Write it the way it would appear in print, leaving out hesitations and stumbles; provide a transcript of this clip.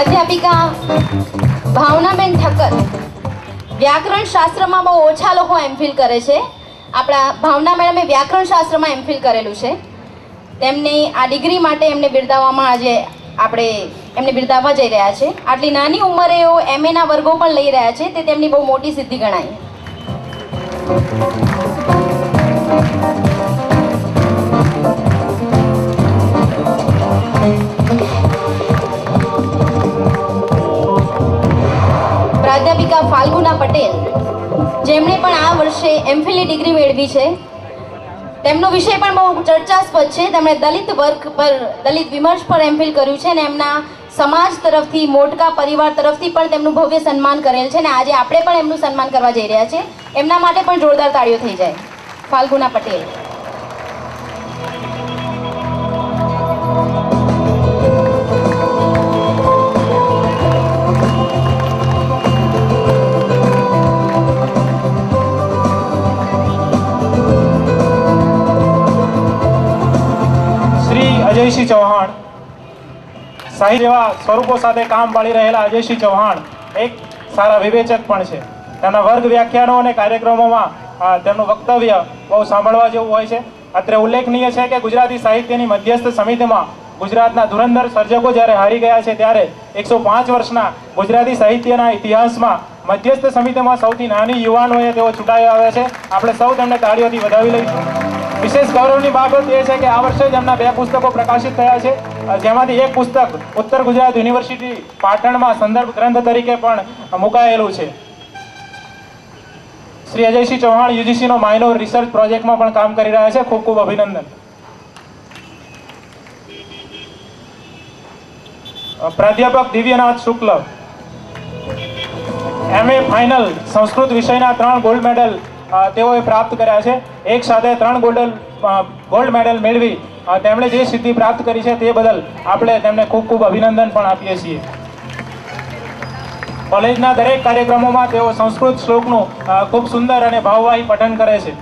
પ્રાધ્યાપિકા ભાવનાબેન ઠક્કર વ્યાકરણ શાસ્ત્રમાં બહુ ઓછા લોકો એમફિલ કરે છે. આપણા ભાવના મેડમે વ્યાકરણ શાસ્ત્રમાં એમફિલ કરેલું છે. તેમની આ ડિગ્રી માટે એમને બિરદાવવામાં આજે આપણે એમને બિરદાવવા જઈ રહ્યા છે. આટલી નાની ઉંમરે એઓ એમએના વર્ગો પણ લઈ રહ્યા છે, તે તેમની બહુ મોટી સિદ્ધિ ગણાય. પ્રાધ્યાપિકા ફાલ્ગુના પટેલ, જેમણે પણ આ વર્ષે એમફિલની ડિગ્રી મેળવી છે. તેમનો વિષય પણ બહુ ચર્ચાસ્પદ છે. તેમણે દલિત વર્ગ પર, દલિત વિમર્શ પર એમફિલ કર્યું છે અને એમના સમાજ તરફથી, મોટકા પરિવાર તરફથી પણ તેમનું ભવ્ય સન્માન કરેલ છે અને આજે આપણે પણ એમનું સન્માન કરવા જઈ રહ્યા છે. એમના માટે પણ જોરદાર તાળીઓ થઈ જાય. ફાલ્ગુના પટેલ. અજયસિંહ ચૌહાણ, સાહિત્ય જેવા સ્વરૂપો સાથે કામ પાડી રહેલા અજયસિંહ ચૌહાણ એક સારા વિવેચક પણ છે. તેમના વર્ગ વ્યાખ્યાનો અને કાર્યક્રમોમાં તેમનું વક્તવ્ય બહુ સાંભળવા જેવું હોય છે. અત્રે ઉલ્લેખનીય છે કે ગુજરાતી સાહિત્યની મધ્યસ્થ સમિતિમાં ગુજરાતના ધુરંધર સર્જકો જ્યારે હારી ગયા છે ત્યારે 105 વર્ષના ગુજરાતી સાહિત્યના ઇતિહાસમાં મધ્યસ્થ સમિતિમાં સૌથી નાની યુવાનોએ તેઓ ચૂંટાઈ આવ્યા છે. આપણે સૌ તેમને તાળીઓથી વધાવી લઈશું. વિશેષ ગૌરવની બાબત એ છે કે આ વર્ષે જ એમના 2 પુસ્તકો પ્રકાશિત થયા છે, જેમાંથી એક પુસ્તક ઉત્તર ગુજરાત યુનિવર્સિટી પાટણમાં સંદર્ભ ગ્રંથ તરીકે પણ મુકાયેલું છે. શ્રી અજયસિંહ ચૌહાણ યુજીસીનો માઇનોર રિસર્ચ પ્રોજેક્ટમાં પણ કામ કરી રહ્યા છે. ખૂબ ખૂબ અભિનંદન. પ્રાધ્યાપક દિવ્યનાથ શુક્લ, MA ફાઇનલ સંસ્કૃત વિષયના 3 ગોલ્ડ મેડલ તેઓએ પ્રાપ્ત કર્યા છે. એક સાથે 3 ગોલ્ડ મેડલ મેળવી તેમણે જે સિદ્ધિ પ્રાપ્ત કરી છે તે બદલ આપણે તેમને ખૂબ ખૂબ અભિનંદન પણ આપીએ છીએ. કોલેજના દરેક કાર્યક્રમોમાં તેઓ સંસ્કૃત શ્લોકનું ખૂબ સુંદર અને ભાવવાહી પઠન કરે છે.